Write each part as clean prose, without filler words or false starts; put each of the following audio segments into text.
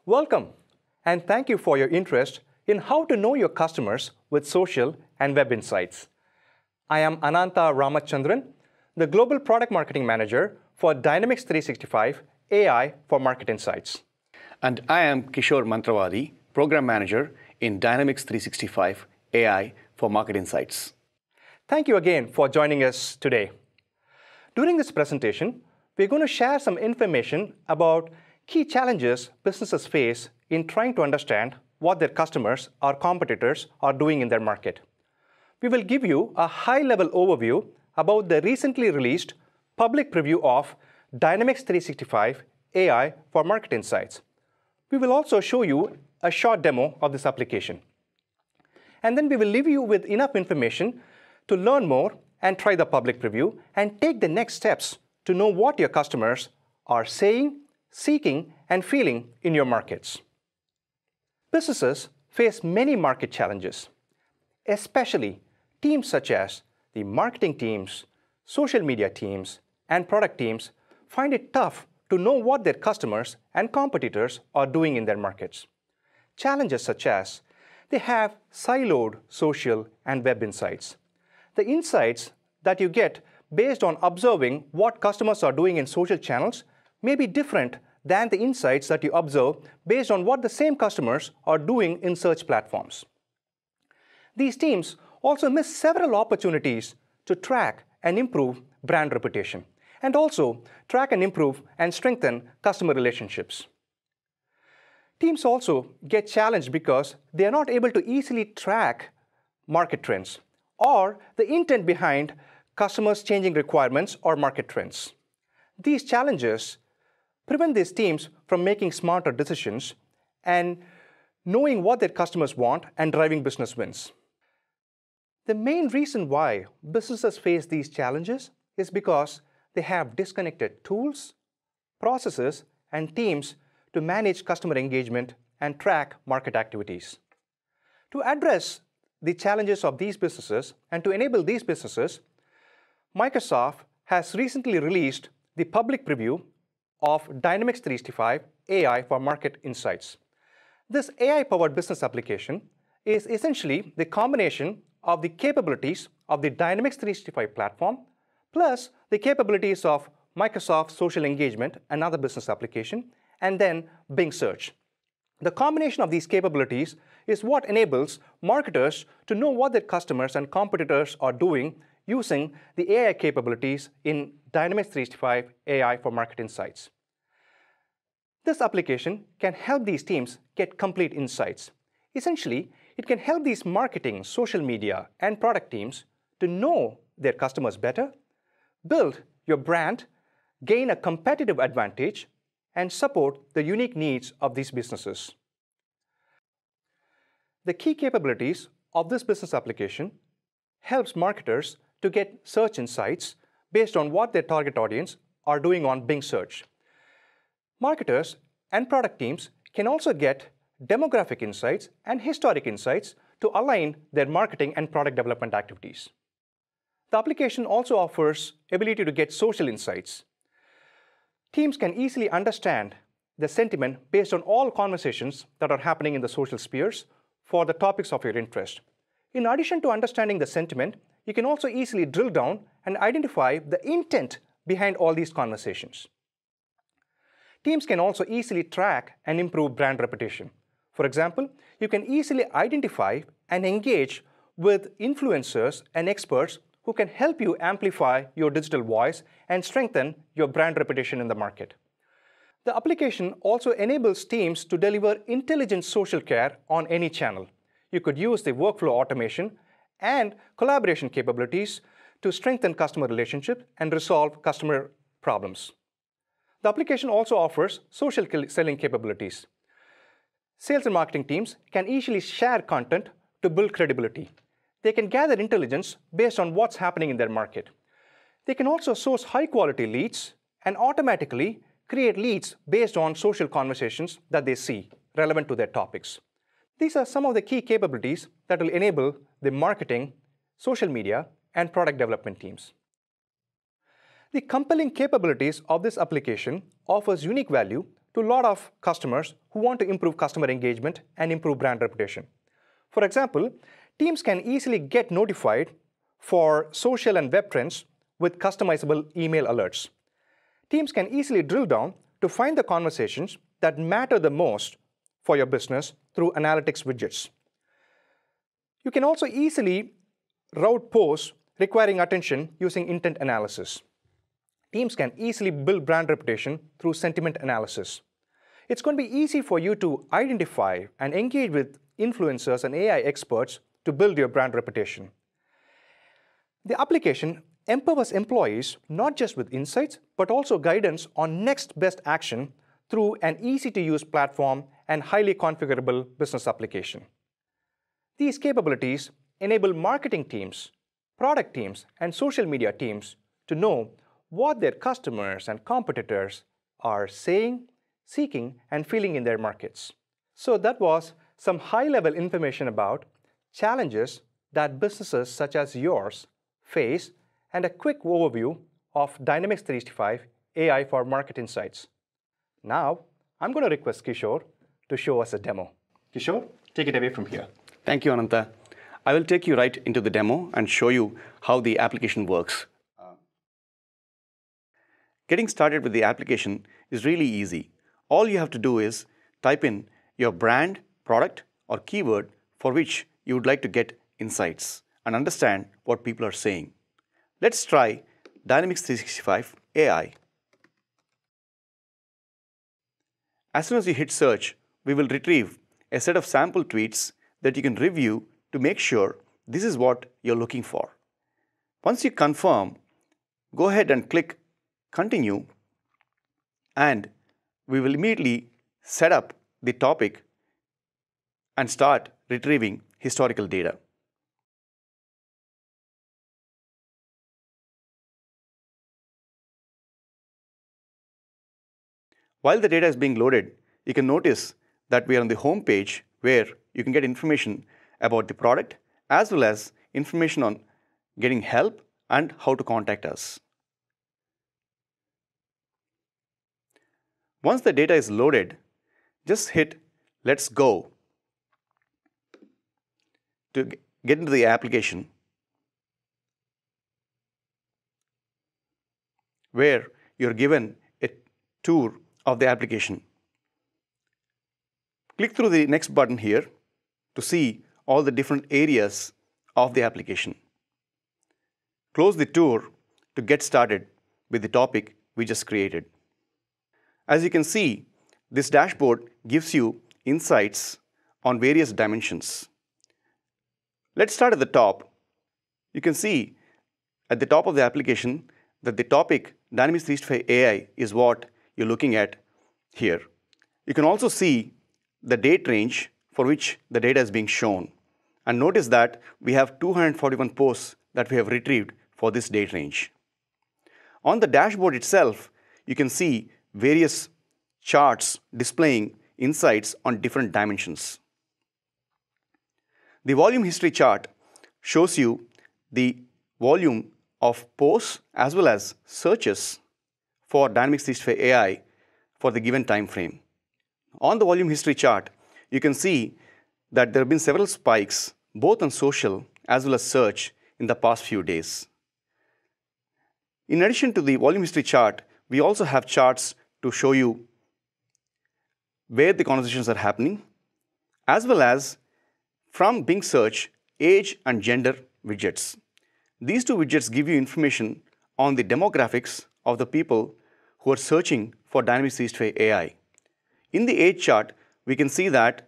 Welcome, and thank you for your interest in how to know your customers with social and web insights. I am Ananta Ramachandran, the Global Product Marketing Manager for Dynamics 365 AI for Market Insights. And I am Kishore Mantravadi, Program Manager in Dynamics 365 AI for Market Insights. Thank you again for joining us today. During this presentation, we're going to share some information about key challenges businesses face in trying to understand what their customers or competitors are doing in their market. We will give you a high-level overview about the recently released public preview of Dynamics 365 AI for Market Insights. We will also show you a short demo of this application. And then we will leave you with enough information to learn more and try the public preview and take the next steps to know what your customers are saying, seeking, and feeling in your markets. Businesses face many market challenges, especially teams such as the marketing teams, social media teams, and product teams find it tough to know what their customers and competitors are doing in their markets. Challenges such as they have siloed social and web insights. The insights that you get based on observing what customers are doing in social channels may be different than the insights that you observe based on what the same customers are doing in search platforms. These teams also miss several opportunities to track and improve brand reputation, and also track and improve and strengthen customer relationships. Teams also get challenged because they are not able to easily track market trends or the intent behind customers' changing requirements or market trends. These challenges prevent these teams from making smarter decisions and knowing what their customers want and driving business wins. The main reason why businesses face these challenges is because they have disconnected tools, processes, and teams to manage customer engagement and track market activities. To address the challenges of these businesses and to enable these businesses, Microsoft has recently released the public preview of Dynamics 365 AI for Market Insights. This AI-powered business application is essentially the combination of the capabilities of the Dynamics 365 platform plus the capabilities of Microsoft Social Engagement, another business application, and then Bing Search. The combination of these capabilities is what enables marketers to know what their customers and competitors are doing using the AI capabilities in Dynamics 365 AI for Market Insights. This application can help these teams get complete insights. Essentially, it can help these marketing, social media, and product teams to know their customers better, build your brand, gain a competitive advantage, and support the unique needs of these businesses. The key capabilities of this business application helps marketers to get search insights based on what their target audience are doing on Bing Search. Marketers and product teams can also get demographic insights and historic insights to align their marketing and product development activities. The application also offers ability to get social insights. Teams can easily understand the sentiment based on all conversations that are happening in the social spheres for the topics of your interest. In addition to understanding the sentiment, you can also easily drill down and identify the intent behind all these conversations. Teams can also easily track and improve brand reputation. For example, you can easily identify and engage with influencers and experts who can help you amplify your digital voice and strengthen your brand reputation in the market. The application also enables teams to deliver intelligent social care on any channel. You could use the workflow automation and collaboration capabilities to strengthen customer relationships and resolve customer problems. The application also offers social selling capabilities. Sales and marketing teams can easily share content to build credibility. They can gather intelligence based on what's happening in their market. They can also source high-quality leads and automatically create leads based on social conversations that they see relevant to their topics. These are some of the key capabilities that will enable the marketing, social media, and product development teams. The compelling capabilities of this application offers unique value to a lot of customers who want to improve customer engagement and improve brand reputation. For example, teams can easily get notified for social and web trends with customizable email alerts. Teams can easily drill down to find the conversations that matter the most for your business through analytics widgets. You can also easily route posts requiring attention using intent analysis. Teams can easily build brand reputation through sentiment analysis. It's going to be easy for you to identify and engage with influencers and AI experts to build your brand reputation. The application empowers employees not just with insights, but also guidance on next best action through an easy-to-use platform and highly configurable business application. These capabilities enable marketing teams, product teams, and social media teams to know what their customers and competitors are saying, seeking, and feeling in their markets. So that was some high-level information about challenges that businesses such as yours face and a quick overview of Dynamics 365 AI for Market Insights. Now, I'm going to request Kishore to show us a demo. Kishore, take it away from here. Thank you, Ananta. I will take you right into the demo and show you how the application works. Getting started with the application is really easy. All you have to do is type in your brand, product, or keyword for which you would like to get insights and understand what people are saying. Let's try Dynamics 365 AI. As soon as you hit search, we will retrieve a set of sample tweets that you can review to make sure this is what you're looking for. Once you confirm, go ahead and click Continue, and we will immediately set up the topic and start retrieving historical data. While the data is being loaded, you can notice that we are on the home page where you can get information about the product as well as information on getting help and how to contact us. Once the data is loaded, just hit Let's Go to get into the application, where you're given a tour of the application. Click through the next button here to see all the different areas of the application. Close the tour to get started with the topic we just created. As you can see, this dashboard gives you insights on various dimensions. Let's start at the top. You can see at the top of the application that the topic Dynamics 365 AI is what you're looking at here. You can also see the date range for which the data is being shown. And notice that we have 241 posts that we have retrieved for this date range. On the dashboard itself, you can see various charts displaying insights on different dimensions. The volume history chart shows you the volume of posts as well as searches for Dynamics 365 AI for the given time frame. On the volume history chart, you can see that there have been several spikes both on social as well as search in the past few days. In addition to the volume history chart, we also have charts to show you where the conversations are happening, as well as from Bing Search, age and gender widgets. These two widgets give you information on the demographics of the people who are searching for Dynamics 365 AI. In the age chart, we can see that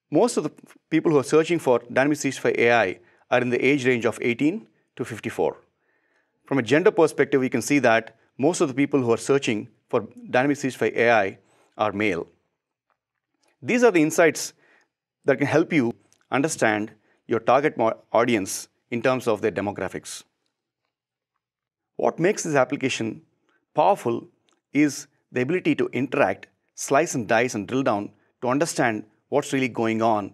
most of the people who are searching for Dynamics 365 AI are in the age range of 18 to 54. From a gender perspective, we can see that most of the people who are searching for Dynamics 365 AI are male. These are the insights that can help you understand your target audience in terms of their demographics. What makes this application powerful is the ability to interact, slice and dice and drill down to understand what's really going on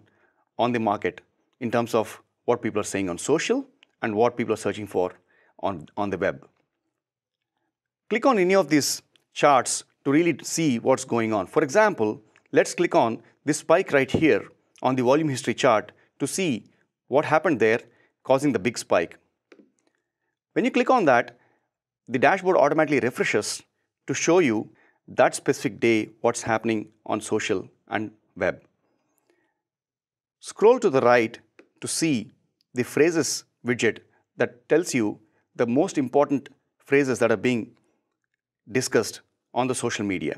the market in terms of what people are saying on social and what people are searching for on the web. Click on any of these charts to really see what's going on. For example, let's click on this spike right here on the volume history chart to see what happened there causing the big spike. When you click on that, the dashboard automatically refreshes to show you that specific day what's happening on social and web. Scroll to the right to see the phrases widget that tells you the most important phrases that are being discussed on the social media.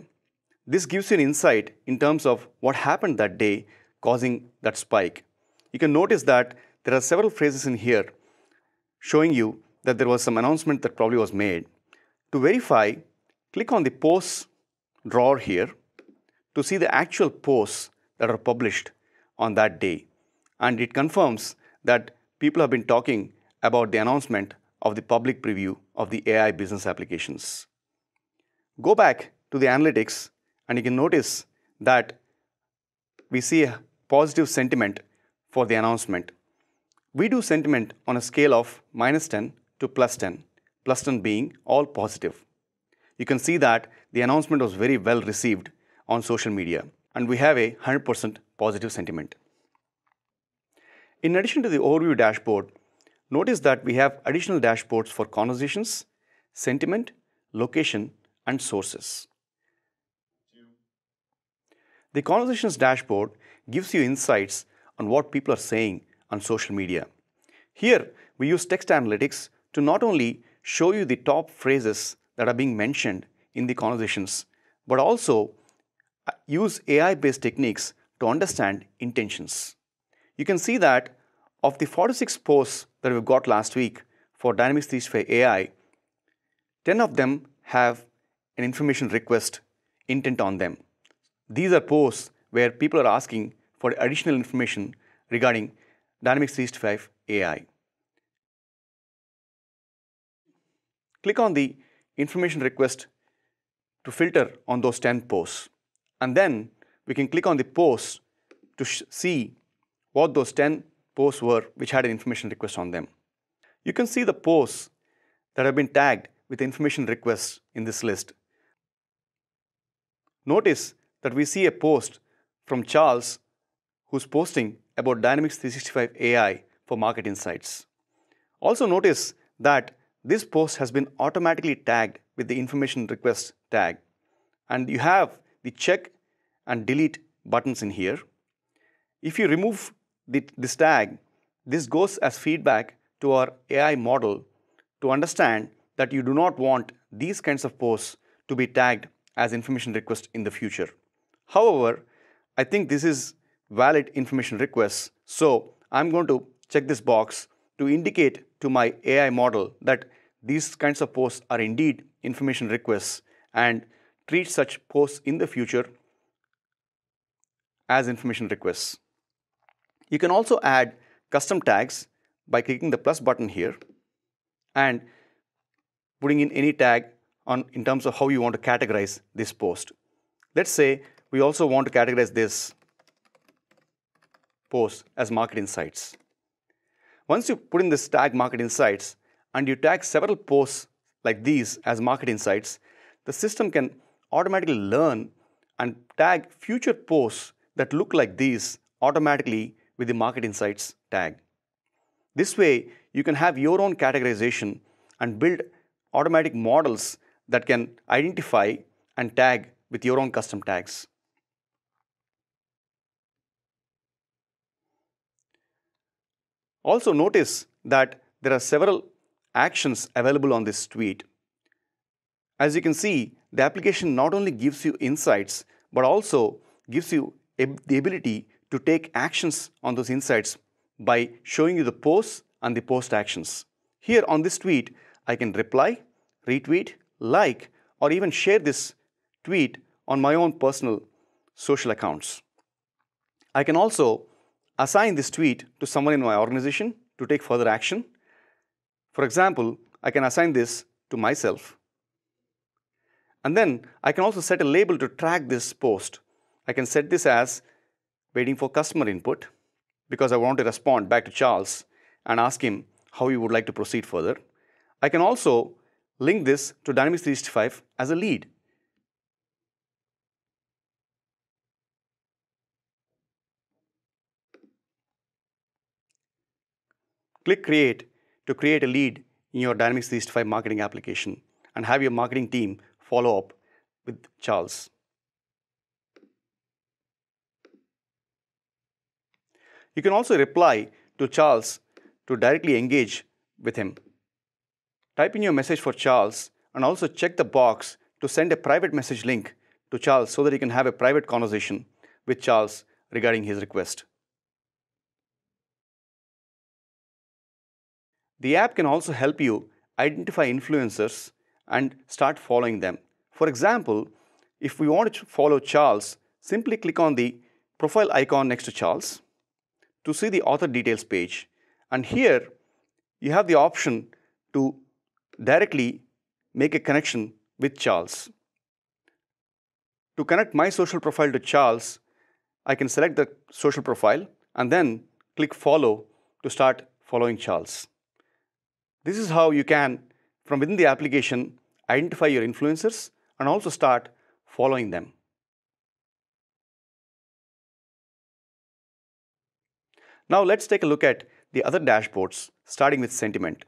This gives you an insight in terms of what happened that day causing that spike. You can notice that there are several phrases in here showing you that there was some announcement that probably was made. To verify, click on the posts drawer here to see the actual posts that are published on that day. And it confirms that people have been talking about the announcement of the public preview of the AI business applications. Go back to the analytics and you can notice that we see a positive sentiment for the announcement. We do sentiment on a scale of -10 to +10, +10 being all positive. You can see that the announcement was very well received on social media and we have a 100% positive sentiment. In addition to the overview dashboard, notice that we have additional dashboards for conversations, sentiment, location, and sources. The conversations dashboard gives you insights on what people are saying on social media. Here, we use text analytics to not only show you the top phrases that are being mentioned in the conversations, but also use AI-based techniques to understand intentions. You can see that of the 46 posts that we got last week for Dynamics 365 AI, 10 of them have an information request intent on them. These are posts where people are asking for additional information regarding Dynamics 365 AI. Click on the information request to filter on those 10 posts. And then we can click on the posts to see what those 10 posts were which had an information request on them. You can see the posts that have been tagged with information requests in this list. Notice that we see a post from Charles who's posting about Dynamics 365 AI for market insights. Also notice that this post has been automatically tagged with the information request tag. And you have the check and delete buttons in here. If you remove this tag, this goes as feedback to our AI model to understand that you do not want these kinds of posts to be tagged as information request in the future. However, I think this is valid information requests, so I'm going to check this box to indicate to my AI model that these kinds of posts are indeed information requests and treat such posts in the future as information requests. You can also add custom tags by clicking the plus button here and putting in any tag in terms of how you want to categorize this post. Let's say we also want to categorize this post as market insights. Once you put in this tag market insights and you tag several posts like these as market insights, the system can automatically learn and tag future posts that look like these automatically with the market insights tag. This way, you can have your own categorization and build automatic models that can identify and tag with your own custom tags. Also notice that there are several actions available on this tweet. As you can see, the application not only gives you insights, but also gives you the ability to take actions on those insights by showing you the posts and the post actions. Here on this tweet, I can reply, retweet, like, or even share this tweet on my own personal social accounts. I can also assign this tweet to someone in my organization to take further action. For example, I can assign this to myself. And then I can also set a label to track this post. I can set this as waiting for customer input because I want to respond back to Charles and ask him how he would like to proceed further. I can also link this to Dynamics 365 as a lead. Click Create to create a lead in your Dynamics 365 marketing application and have your marketing team follow up with Charles. You can also reply to Charles to directly engage with him. Type in your message for Charles and also check the box to send a private message link to Charles so that you can have a private conversation with Charles regarding his request. The app can also help you identify influencers and start following them. For example, if we want to follow Charles, simply click on the profile icon next to Charles to see the author details page. And here you have the option to directly make a connection with Charles. To connect my social profile to Charles, I can select the social profile and then click follow to start following Charles. This is how you can, from within the application, identify your influencers and also start following them. Now let's take a look at the other dashboards, starting with sentiment.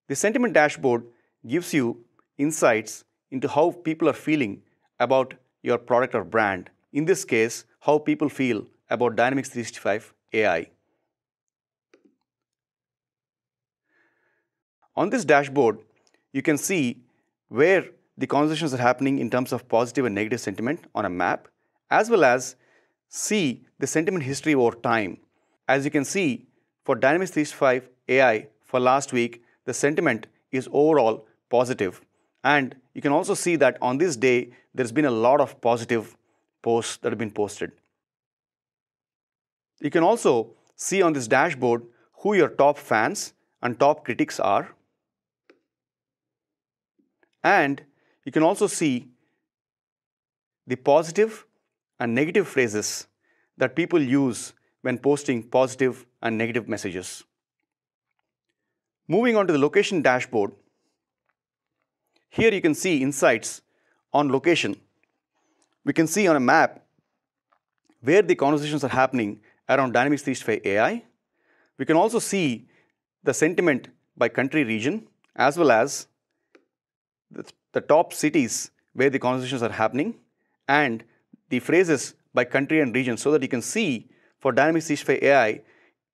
The sentiment dashboard gives you insights into how people are feeling about your product or brand. In this case, how people feel about Dynamics 365 AI. On this dashboard, you can see where the conversations are happening in terms of positive and negative sentiment on a map, as well as see the sentiment history over time. As you can see, for Dynamics 365 AI for last week, the sentiment is overall positive. And you can also see that on this day, there's been a lot of positive posts that have been posted. You can also see on this dashboard who your top fans and top critics are. And you can also see the positive and negative phrases that people use when posting positive and negative messages. Moving on to the location dashboard, here you can see insights on location. We can see on a map where the conversations are happening around Dynamics 365 AI. We can also see the sentiment by country region, as well as the top cities where the conversations are happening, and the phrases by country and region, so that you can see for Dynamics 365 AI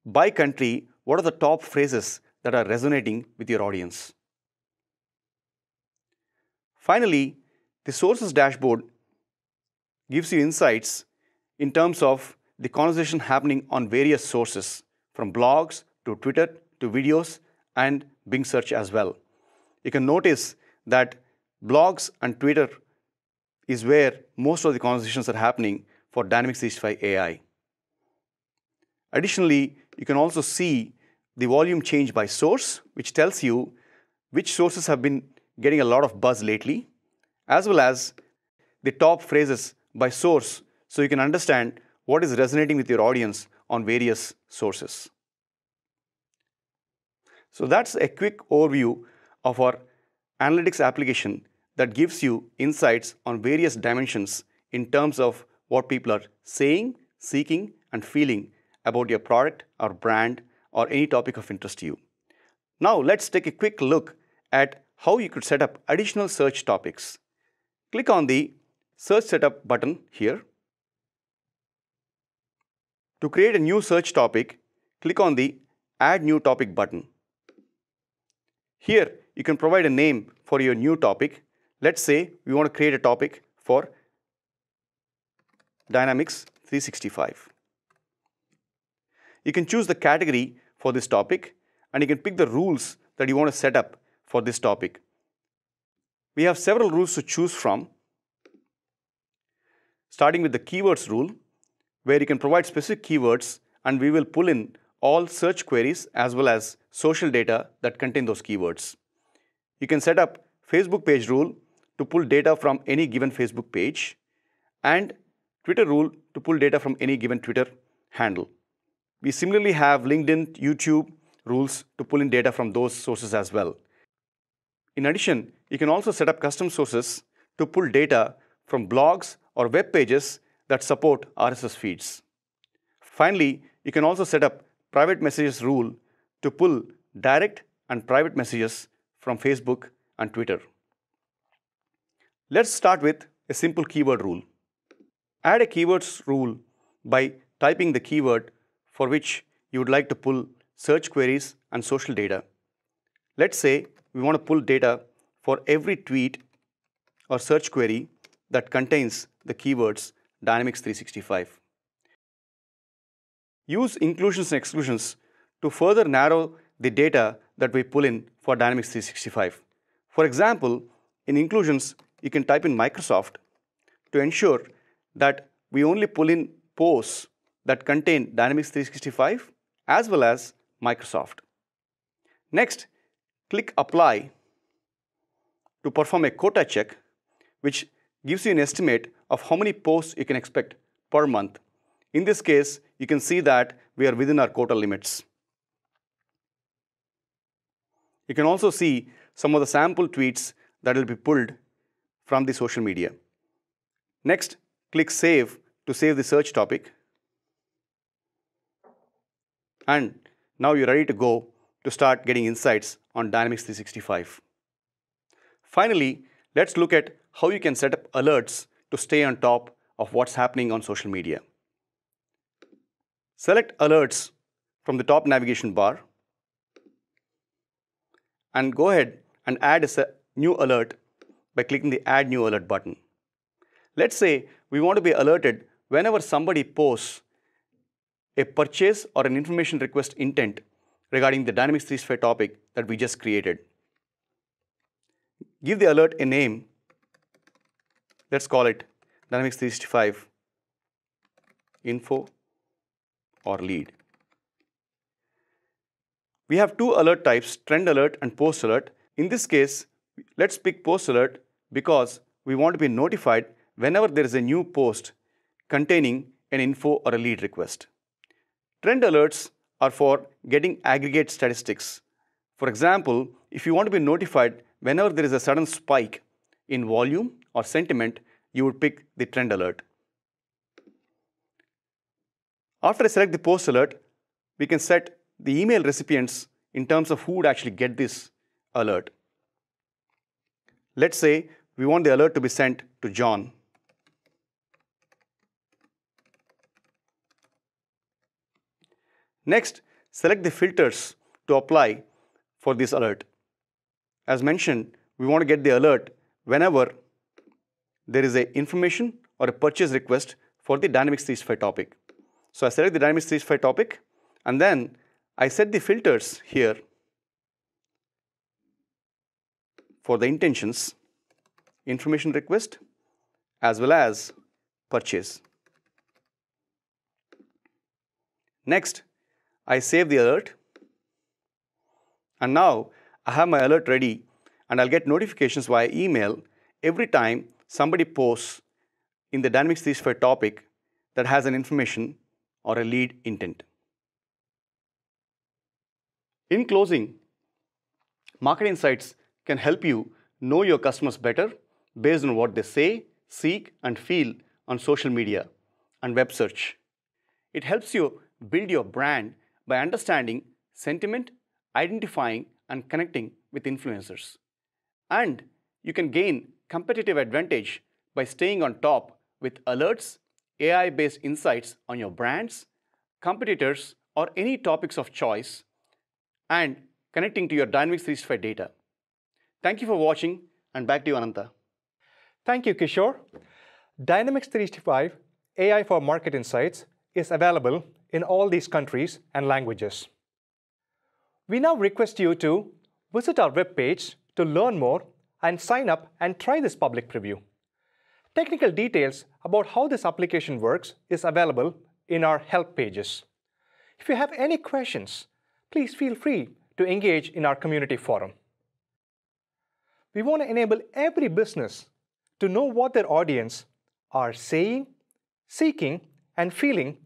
by country, what are the top phrases that are resonating with your audience. Finally, the sources dashboard gives you insights in terms of the conversation happening on various sources, from blogs to Twitter to videos and Bing search as well. You can notice that blogs and Twitter is where most of the conversations are happening for Dynamics 365 AI. Additionally, you can also see the volume change by source, which tells you which sources have been getting a lot of buzz lately, as well as the top phrases by source, so you can understand what is resonating with your audience on various sources. So that's a quick overview of our analytics application that gives you insights on various dimensions in terms of what people are saying, seeking, and feeling about your product or brand or any topic of interest to you. Now let's take a quick look at how you could set up additional search topics. Click on the Search Setup button here. To create a new search topic, click on the Add New Topic button. Here, you can provide a name for your new topic. Let's say we want to create a topic for Dynamics 365. You can choose the category for this topic, and you can pick the rules that you want to set up for this topic. We have several rules to choose from, starting with the keywords rule, where you can provide specific keywords, and we will pull in all search queries as well as social data that contain those keywords. You can set up Facebook page rule to pull data from any given Facebook page, and Twitter rule to pull data from any given Twitter handle. We similarly have LinkedIn, YouTube rules to pull in data from those sources as well. In addition, you can also set up custom sources to pull data from blogs or web pages that support RSS feeds. Finally, you can also set up private messages rule to pull direct and private messages from Facebook and Twitter. Let's start with a simple keyword rule. Add a keywords rule by typing the keyword for which you would like to pull search queries and social data. Let's say we want to pull data for every tweet or search query that contains the keywords Dynamics 365. Use inclusions and exclusions to further narrow the data that we pull in for Dynamics 365. For example, in inclusions, you can type in Microsoft to ensure that we only pull in posts that contain Dynamics 365 as well as Microsoft. Next, click Apply to perform a quota check, which gives you an estimate of how many posts you can expect per month. In this case, you can see that we are within our quota limits. You can also see some of the sample tweets that will be pulled from the social media. Next, click Save to save the search topic. And now you're ready to go to start getting insights on Dynamics 365. Finally, let's look at how you can set up alerts to stay on top of what's happening on social media. Select Alerts from the top navigation bar and go ahead and add a new alert by clicking the Add New Alert button. Let's say we want to be alerted whenever somebody posts a purchase or an information request intent regarding the Dynamics 365 topic that we just created. Give the alert a name. Let's call it Dynamics 365 info or lead. We have two alert types, trend alert and post alert. In this case, let's pick post alert because we want to be notified whenever there is a new post containing an info or a lead request. Trend alerts are for getting aggregate statistics. For example, if you want to be notified whenever there is a sudden spike in volume or sentiment, you would pick the trend alert. After I select the post alert, we can set the email recipients in terms of who would actually get this alert. Let's say we want the alert to be sent to John. Next, select the filters to apply for this alert. As mentioned, we want to get the alert whenever there is an information or a purchase request for the Dynamics 365 topic. So I select the Dynamics 365 topic, and then I set the filters here for the intentions, information request, as well as purchase. Next, I save the alert, and now I have my alert ready, and I'll get notifications via email every time somebody posts in the Dynamics 365 topic that has an information or a lead intent. In closing, Market Insights can help you know your customers better based on what they say, seek, and feel on social media and web search. It helps you build your brand by understanding sentiment, identifying, and connecting with influencers. And you can gain competitive advantage by staying on top with alerts, AI-based insights on your brands, competitors, or any topics of choice, and connecting to your Dynamics 365 data. Thank you for watching, and back to you, Ananta. Thank you, Kishore. Dynamics 365 AI for Market Insights is available in all these countries and languages. We now request you to visit our webpage to learn more and sign up and try this public preview. Technical details about how this application works is available in our help pages. If you have any questions, please feel free to engage in our community forum. We want to enable every business to know what their audience are saying, seeking, and feeling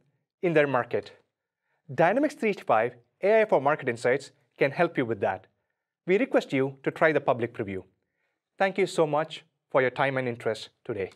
in their market. Dynamics 365 AI for Market Insights can help you with that. We request you to try the public preview. Thank you so much for your time and interest today.